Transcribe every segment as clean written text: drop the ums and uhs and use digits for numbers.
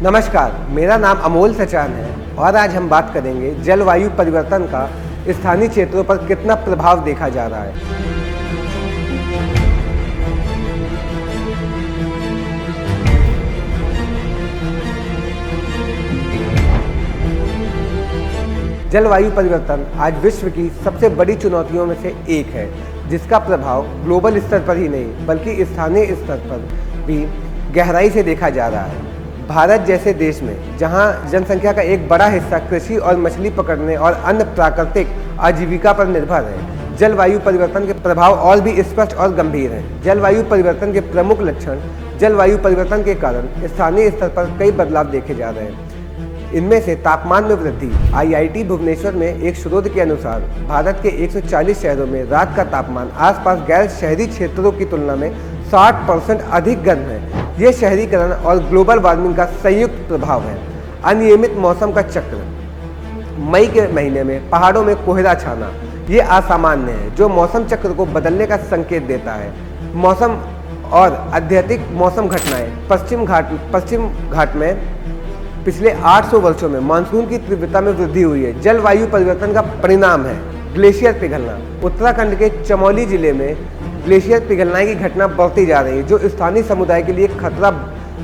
नमस्कार, मेरा नाम अमोल सचान है और आज हम बात करेंगे जलवायु परिवर्तन का स्थानीय क्षेत्रों पर कितना प्रभाव देखा जा रहा है। जलवायु परिवर्तन आज विश्व की सबसे बड़ी चुनौतियों में से एक है, जिसका प्रभाव ग्लोबल स्तर पर ही नहीं बल्कि स्थानीय स्तर पर भी गहराई से देखा जा रहा है। भारत जैसे देश में जहां जनसंख्या का एक बड़ा हिस्सा कृषि और मछली पकड़ने और अन्य प्राकृतिक आजीविका पर निर्भर है, जलवायु परिवर्तन के प्रभाव और भी स्पष्ट और गंभीर हैं। जलवायु परिवर्तन के प्रमुख लक्षण। जलवायु परिवर्तन के कारण स्थानीय स्तर पर कई बदलाव देखे जा रहे हैं। इनमें से तापमान में वृद्धि। IIT भुवनेश्वर में एक शोध के अनुसार भारत के 140 शहरों में रात का तापमान आसपास गैर शहरी क्षेत्रों की तुलना में 60% अधिक गर्म है। ये शहरीकरण और ग्लोबल वार्मिंग का संयुक्त प्रभाव है। अनियमित मौसम का चक्र। मई के महीने में पहाड़ों में कोहरा छाना ये असामान्य है, जो मौसम चक्र को बदलने का संकेत देता है। मौसम और अत्यधिक मौसम घटनाएं। पश्चिम घाट में पिछले 800 वर्षों में मानसून की तीव्रता में वृद्धि हुई है। जलवायु परिवर्तन का परिणाम है ग्लेशियर पिघलना। उत्तराखंड के चमोली जिले में ग्लेशियर पिघलने की घटना बढ़ती जा रही है, जो स्थानीय समुदाय के लिए खतरा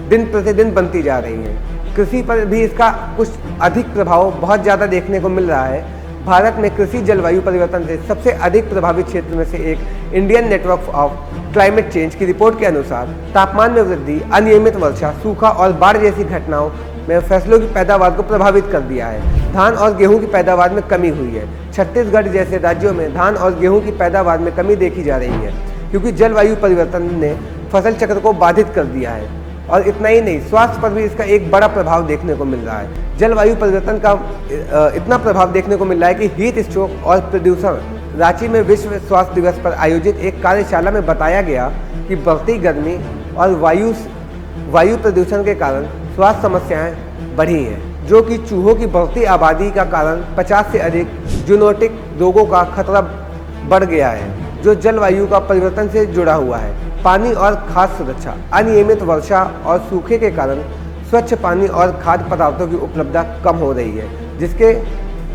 दिन प्रतिदिन बनती जा रही है। कृषि पर भी इसका कुछ अधिक प्रभाव बहुत ज़्यादा देखने को मिल रहा है। भारत में कृषि जलवायु परिवर्तन से सबसे अधिक प्रभावित क्षेत्र में से एक Indian network of climate change की रिपोर्ट के अनुसार तापमान में वृद्धि, अनियमित वर्षा, सूखा और बाढ़ जैसी घटनाओं में फसलों की पैदावार को प्रभावित कर दिया है। धान और गेहूं की पैदावार में कमी हुई है। छत्तीसगढ़ जैसे राज्यों में धान और गेहूं की पैदावार में कमी देखी जा रही है, क्योंकि जलवायु परिवर्तन ने फसल चक्र को बाधित कर दिया है। और इतना ही नहीं, स्वास्थ्य पर भी इसका एक बड़ा प्रभाव देखने को मिल रहा है। जलवायु परिवर्तन का इतना प्रभाव देखने को मिल रहा है कि हीट स्ट्रोक और प्रदूषण। रांची में विश्व स्वास्थ्य दिवस पर आयोजित एक कार्यशाला में बताया गया कि बढ़ती गर्मी और वायु प्रदूषण के कारण स्वास्थ्य समस्याएं बढ़ी हैं, जो कि चूहों की बढ़ती आबादी का कारण 50 से अधिक जूनोटिक रोगों का खतरा बढ़ गया है, जो जलवायु का परिवर्तन से जुड़ा हुआ है। पानी और खाद्य सुरक्षा। अनियमित वर्षा और सूखे के कारण स्वच्छ पानी और खाद्य पदार्थों की उपलब्धता कम हो रही है, जिसके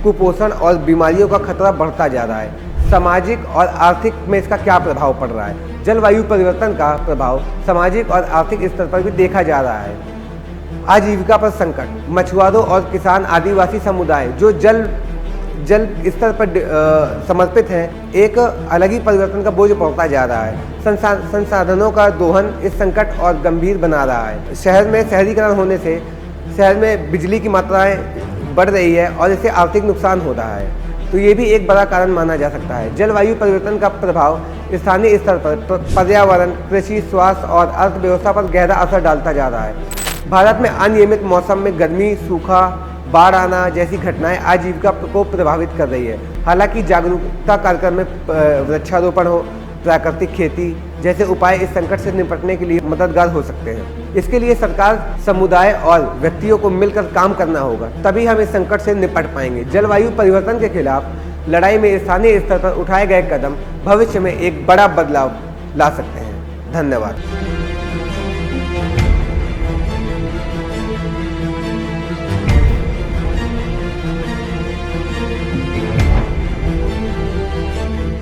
कुपोषण और बीमारियों का खतरा बढ़ता जा रहा है। सामाजिक और आर्थिक में इसका क्या प्रभाव पड़ रहा है? जलवायु परिवर्तन का प्रभाव सामाजिक और आर्थिक स्तर पर भी देखा जा रहा है। आजीविका पर संकट। मछुआरों और किसान आदिवासी समुदाय जो जल स्तर पर समर्पित हैं, एक अलग ही परिवर्तन का बोझ पड़ता जा रहा है। संसाधनों का दोहन इस संकट और गंभीर बना रहा है। शहर में शहरीकरण होने से शहर में बिजली की मात्राएं बढ़ रही है और इससे आर्थिक नुकसान हो रहा है, तो ये भी एक बड़ा कारण माना जा सकता है। जलवायु परिवर्तन का प्रभाव स्थानीय स्तर पर पर्यावरण, कृषि, स्वास्थ्य और अर्थव्यवस्था पर गहरा असर डालता जा रहा है। भारत में अनियमित मौसम में गर्मी, सूखा, बाढ़ आना जैसी घटनाएं आजीविका को प्रभावित कर रही है। हालांकि जागरूकता कार्यक्रम में वृक्षारोपण हो, प्राकृतिक खेती जैसे उपाय इस संकट से निपटने के लिए मददगार हो सकते हैं। इसके लिए सरकार, समुदाय और व्यक्तियों को मिलकर काम करना होगा, तभी हम इस संकट से निपट पाएंगे। जलवायु परिवर्तन के खिलाफ लड़ाई में स्थानीय स्तर पर उठाए गए कदम भविष्य में एक बड़ा बदलाव ला सकते हैं। धन्यवाद।